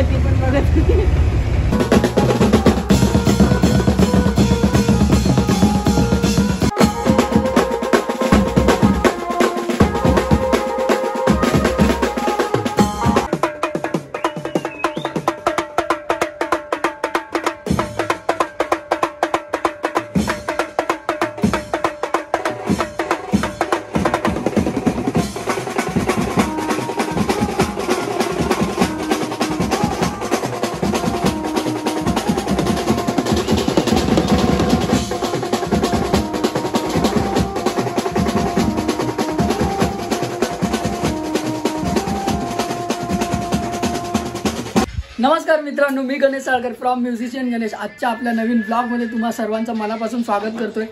ती पण बघत होती. नमस्कार मित्रांनो, मी गणेश साळकर फ्रॉम म्युझिशियन गणेश. आजच्या आपल्या नवीन ब्लॉगमध्ये तुम्हा सर्वांचं मनापासून स्वागत करतोय.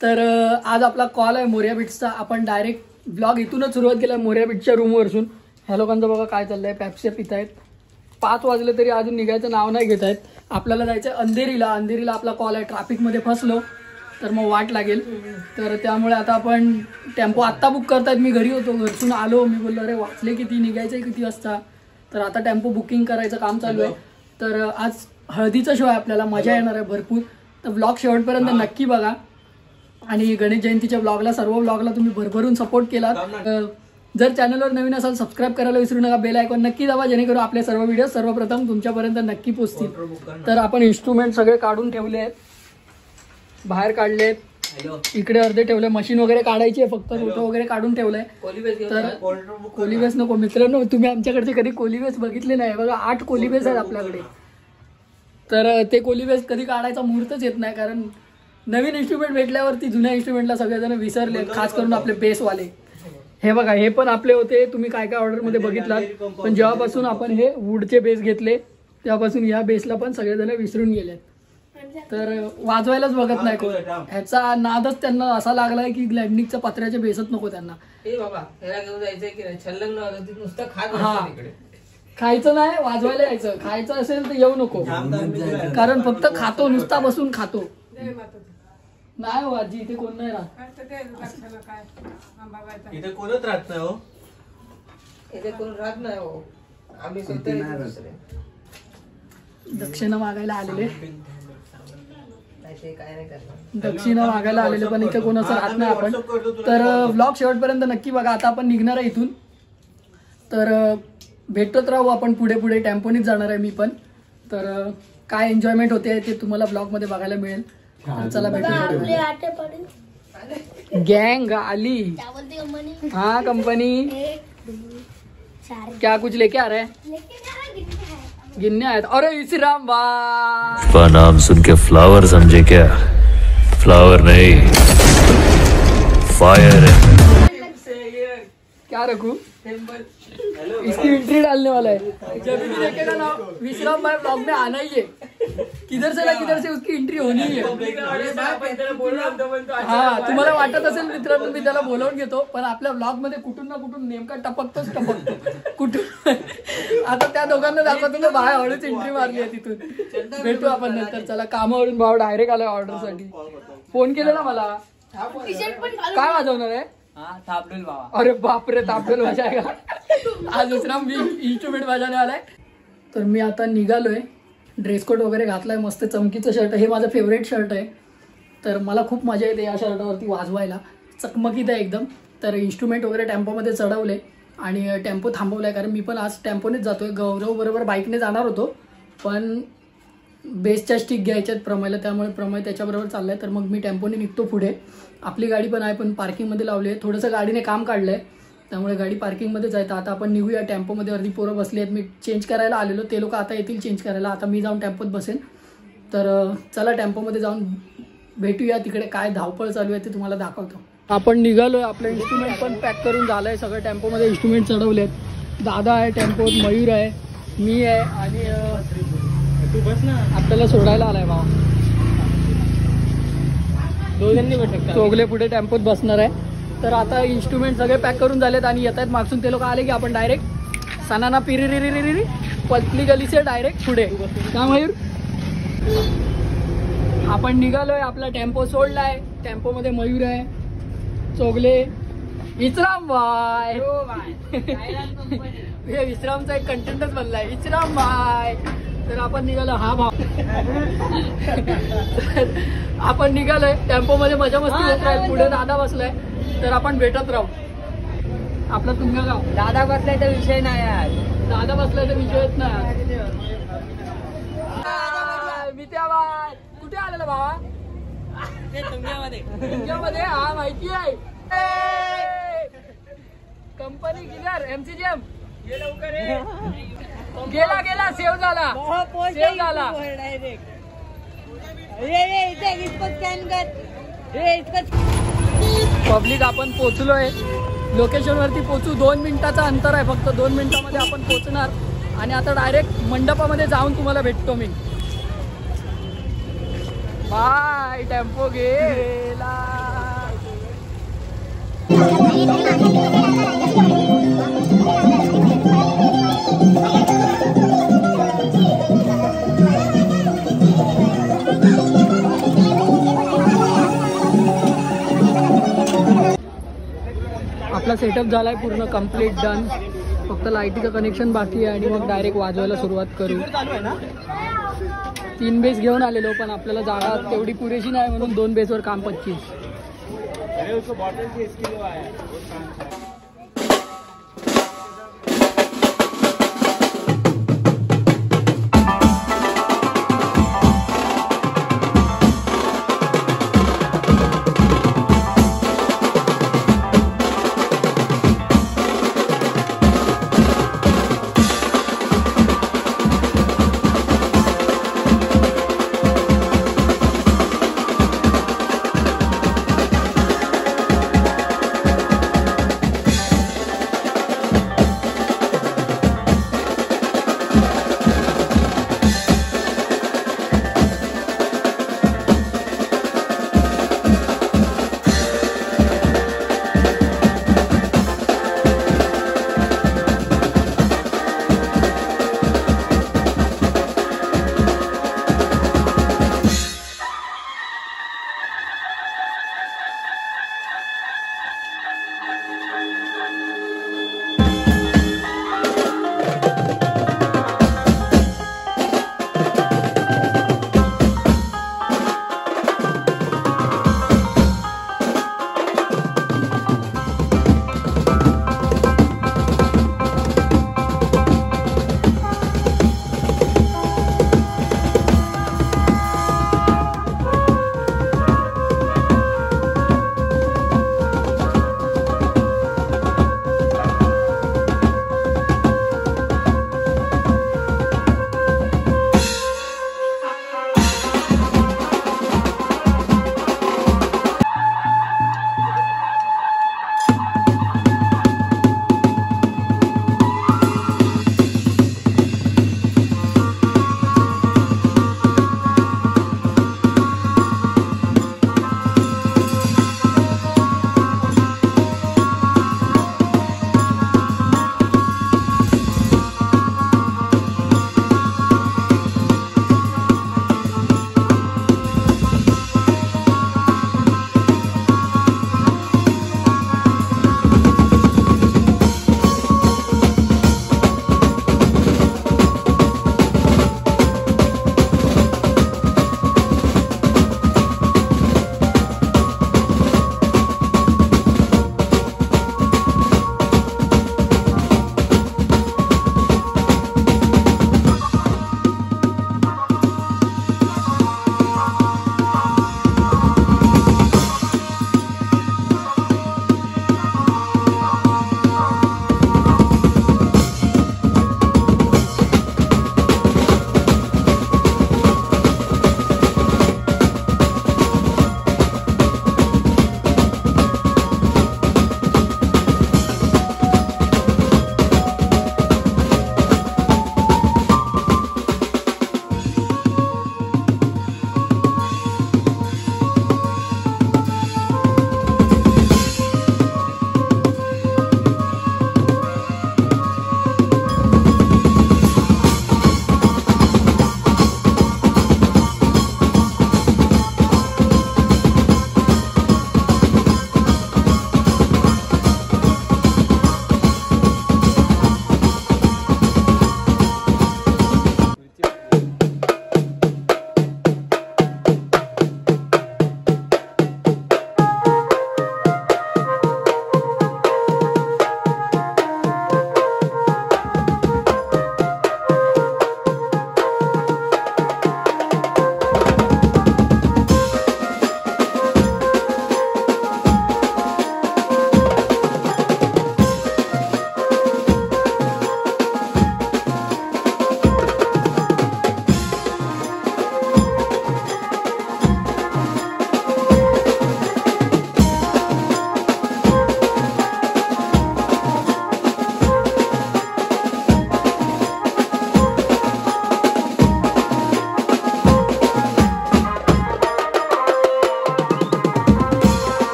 तर आज आपला कॉल आहे मोरया बीचचा. आपण डायरेक्ट ब्लॉग इथूनच सुरुवात केला मोरया बीचच्या रूमवरसून. ह्या लोकांचं बघा काय चाललंय, पॅप्सी पित आहेत. 5 वाजले तरी अजून निघायचं नाव नाही घेत आहेत. आपल्याला जायचं अंधेरीला. अंधेरीला आपला कॉल आहे. ट्रॅफिकमध्ये फसलो तर मग वाट लागेल. तर त्यामुळे आता आपण टेम्पो आत्ता बुक करतात. मी घरी होतो, घरसून आलो. मी बोललो अरे वाचले किती, निघायचं किती वाजता. तर आता टेम्पो बुकिंग करायचं काम चालू आहे. तर आज हळदीचा शो आहे, आपल्याला मजा येणार आहे भरपूर. तर ब्लॉग शेवटपर्यंत नक्की बघा. आणि गणेश जयंतीच्या ब्लॉगला, सर्व ब्लॉगला तुम्ही भरभरून सपोर्ट केलात. जर चॅनलवर नवीन असाल सबस्क्राईब करायला विसरू नका. बेल आयकॉन नक्की दाबा, जेणेकरून आपले सर्व व्हिडिओ सर्वप्रथम तुमच्यापर्यंत नक्की पोहोचतील. तर आपण इन्स्ट्रुमेंट सगळे काढून ठेवले आहेत, बाहेर काढलेत. इकडे अर्धे ठेवले. मशीन वगैरे काढायची आहे, फक्त फोटो वगैरे काढून ठेवलंय. तर कोलीबेस नको मित्रांनो, तुम्ही आमच्याकडचे कधी कोलीबेस बघितले नाही. बघा 8 कोलीबेस आहेत आपल्याकडे. तर ते कोलीबेस कधी काढायचा मुहूर्तच येत नाही, कारण नवीन इन्स्ट्रुमेंट भेटल्यावरती जुन्या इन्स्ट्रुमेंटला सगळेजण विसरले, खास करून आपले बेसवाले. हे बघा, हे पण आपले होते, तुम्ही काय काय ऑर्डरमध्ये बघितलात. पण जेव्हापासून आपण हे वूडचे बेस घेतले तेव्हापासून या बेसला पण सगळेजण विसरून गेले. तर वाजवायलाच बघत नाही कोण. ह्याचा नादच त्यांना असा लागलाय की ग्लॅडनिकच्या पत्र्याचे बेसच नको त्यांना. खायचं नाही, वाजवायला यायचं. खायचं असेल तर येऊ नको, कारण फक्त खातो, नुसता बसून खातो. नाही हो आजी, इथे कोण नाही राहत. इथे कोणच राहत नाही हो. इथे कोण राहत नाही हो. आम्ही दक्षिणा मागायला आलेले, दक्षिणा मागायला आलेले, पण इथे कोणाचं राहत नाही आपण. तर व्लॉग शेवटपर्यंत नक्की बघा. आता आपण निघणार आहे इथून. तर भेटत राहू आपण पुढे पुढे. टेम्पोनीच जाणार आहे मी पण. तर काय एन्जॉयमेंट होते ते तुम्हाला ब्लॉग मध्ये बघायला मिळेल. चला भेटू. गँग आली. हाँ कंपनी क्या कुछ लेके आ रहे हैं? गिन्ने आए. अरे इसीराम वाह, का नाम सुन के फ्लावर समझे क्या? फ्लावर नहीं, फायर है. क्या रखूं? इसकी एंट्री डालने वाला है. जब भी देखेगा ना विश्राम भाई ब्लॉग में आना ही है. किधर से ना किधर से उसकी एंट्री होनी है. हाँ, तुम्हाला वाटत असेल मित्रांनो मी त्याला बोलवून घेतो, पण आपल्या ब्लॉग मध्ये कुठून ना कुठून नेमका टपकतो कुठून. आता त्या दोघांना दाखवतो ना, बाहेर हळूच एंट्री मारली आहे तिथून. भेटू आपण नंतर. चला, कामावरून भाऊ डायरेक्ट आलाय ऑर्डर साठी. फोन केलेला मला. काय वाजवणार आहे? ताबडोल बाबा. अरे बापरे, ताबडोल वाजायगा. आज दुसरा मी इन्स्ट्रुमेंट वाजवणे आलाय. तर मी आता निघालोय. ड्रेस कोड वगैरे घातलाय, मस्त चमकीचं शर्ट. हे माझं फेवरेट शर्ट आहे. तर मला खूप मजा येते या शर्टावरती वाजवायला. चकमकीत आहे एकदम. तर इन्स्ट्रुमेंट वगैरे टेम्पोमध्ये चढवले आणि टेम्पो थांबवलाय, कारण मी पण आज टेम्पोनेच जातोय. गौरव बरोबर बाईकने जाणार होतो, पण बेसच्या स्टिक घ्यायच्यात प्रमयला, त्यामुळे प्रमय त्याच्याबरोबर चाललाय. तर मग मी टेम्पोने निघतो पुढे. आपली गाडी पण आहे, पण पार्किंगमध्ये लावली आहे. थोडंसं गाडीने काम काढलंय, त्यामुळे गाडी पार्किंगमध्येच आहे. आता आपण निघूया. टेम्पोमध्ये अर्धी पोरं बसली आहेत. मी चेंज करायला आलेलो, ते लोक आता येतील चेंज करायला. आता मी जाऊन टेम्पोत बसेन. तर चला टेम्पोमध्ये जाऊन भेटूया. तिकडे काय धावपळ चालू आहे ते तुम्हाला दाखवतो. आपण निघालोय. आपलं इन्स्ट्रुमेंट पण पॅक करून झालंय. सगळं टेम्पोमध्ये इन्स्ट्रुमेंट चढवलेत. दादा आहे टेम्पोत, मयूर आहे, मी आहे आणि तू बस ना. आपल्याला सोडायला आलाय भाव. दोघांनी चोगले पुढे टेम्पोत बसणार आहे. तर आता इन्स्ट्रुमेंट सगळे पॅक करून झालेत आणि येत आहेत मागसून. ते लोक आले की आपण डायरेक्ट सनाना पिरी पतली गली से डायरेक्ट पुढे. का मयूर? आपण निघालोय. आपला टेम्पो सोडलाय. टेम्पोमध्ये मयूर आहे, चोगले, विश्राम बाय. हे विश्रामचा एक कंटेंटच बनलाय, विश्राम बाय. तर आपण निघालो, हा भाव. आपण निघालोय टेम्पो मध्ये, मजा मस्ती होत राहील. पुढे दादा बसलाय, तर आपण भेटत राहू. आपला तुंगागाव. दादा बसलाय तर विषय नाही आज. दादा बसलाय तर विषयच नाही. मी त्या बाय कुठे आलेला भावा? तुमच्यामध्ये हा माहिती आहे. Company clear. MCGM गेला गेला, सेव्ह झाला, सेव्ह झाला. पब्लिक आपण पोहोचलोय लोकेशन वरती. पोहोचू 2 मिनिटाचा अंतर आहे फक्त. 2 मिनिटामध्ये आपण पोहोचणार आणि आता डायरेक्ट मंडपामध्ये जाऊन तुम्हाला भेटतो मी. बाय. टेम्पो गेला. आपला सेटअप झालाय पूर्ण कम्प्लीट डन. फक्त लाईटीचं कनेक्शन बाकी आहे आणि मग डायरेक्ट वाजवायला सुरुवात करू. 3 बेस घेऊन आलेलो, पण आपल्याला जागा तेवढी पुरेशी नाही म्हणून 2 बेसवर काम 25.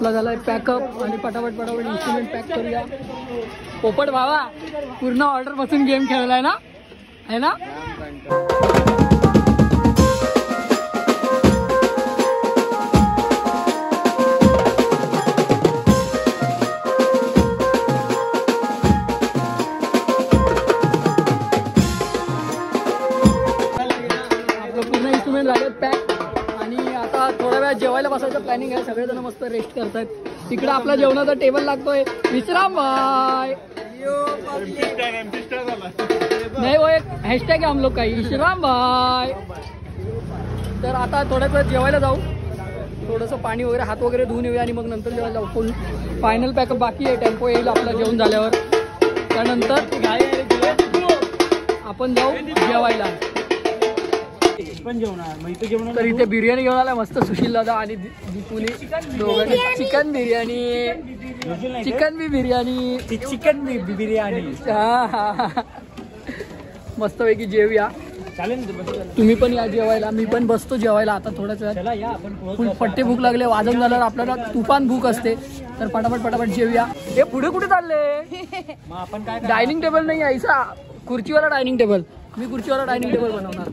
आपला झालाय पॅकअप आणि पटापट इन्स्ट्रुमेंट पॅक करूया. पोपट भावा पूर्ण ऑर्डर पासून गेम खेळलाय ना, है ना? पूर्ण इन्स्ट्रुमेंट झाले पॅक आणि आता थोड्या वेळात जेवायला बसायचं प्लॅनिंग आहे. सगळेजण मस्त रेस्ट करतायत. तिकडे आपला जेवणाचा टेबल लागतोय. विश्राम भाई नाही वो एक हॅशटॅग आहे हम लोग काही विश्राम भाई. तर आता थोड्याच वेळात जेवायला जाऊ. थोडंसं पाणी वगैरे हात वगैरे धुवून येऊया आणि मग नंतर जेवायला जाऊ. फुल फायनल पॅकअप बाकी आहे. टेम्पो येईल आपला जेवण झाल्यावर. त्यानंतर आपण जाऊ जेवायला. तर इथे बिर्याणी घेऊन आला मस्त सुशील दादा आणि दीपुनी दोघांनी. चिकन बिर्याणी हा मस्तपैकी जेवूया. तुम्ही पण या जेवायला. मी पण बसतो जेवायला आता थोड्याच वेळात. फुल पट्टे भूक लागले. वाजून झाल्यावर आपल्याला तुफान भूक असते. तर पटापट जेवूया. हे पुढे कुठे चालले? आपण काय डायनिंग टेबल नाही ऐसा खुर्चीवाला डायनिंग टेबल. मी खुर्चीवाला डायनिंग टेबल बनवणार.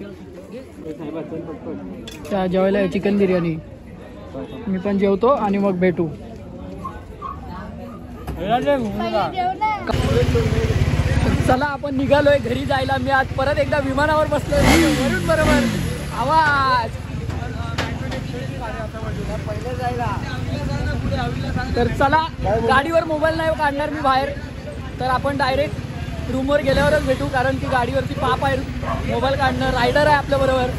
त्या जेवायला चिकन बिर्याणी. मी पण जेवतो आणि मग भेटू. चला आपण निघालोय घरी जायला. मी आज परत एकदा विमानावर बसलोय वरून. बरोबर आवाज. तर चला गाडीवर मोबाईल नाही काढणार मी बाहेर. तर आपण डायरेक्ट रूमवर गेल्यावरच भेटू. कारण की गाडीवरती पाप आहे मोबाईल काढणं. रायडर आहे आपल्या बरोबर.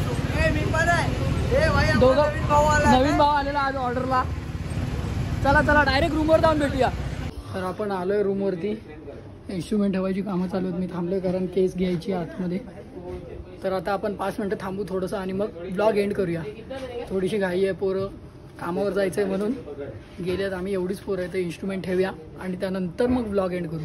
दोघं नवीन भाव आलेला आज ऑर्डरला. चला डायरेक्ट रूमवर जाऊन भेटूया. तर आपण आलोय रूमवरती. इन्स्ट्रुमेंट ठेवायची कामं चालू आहेत. मी थांबलोय कारण केस घ्यायची आतमध्ये. तर आता आपण 5 मिनटं थांबू थोडंसं आणि मग ब्लॉग एंड करूया. थोडीशी घाई आहे. पोरं कामावर जायचं आहे म्हणून गेल्यात. आम्ही एवढीच पोरं आहे. तर इन्स्ट्रुमेंट ठेवूया आणि त्यानंतर मग ब्लॉग एंड करू.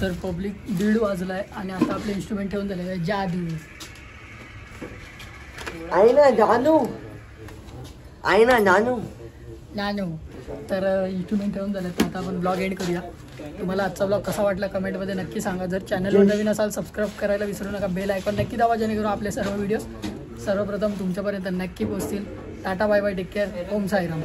तर पब्लिक 1:30 वाजलाय आणि आता आपले इन्स्ट्रुमेंट ठेवून झाले. जादू आहे ना नानू. तर इन्स्ट्रुमेंट ठेवून झाले. तर आता आपण ब्लॉग एंड करूया. तुम्हाला आजचा ब्लॉग कसा वाटला कमेंटमध्ये नक्की सांगा. जर चॅनलवर नवीन असाल सबस्क्राईब करायला विसरू नका. बेल आयकॉन नक्की दाबा जेणेकरून आपले सर्व व्हिडिओ सर्वप्रथम तुमच्यापर्यंत नक्की पोहोचतील. Tata bye bye. Take care. Om Sairam.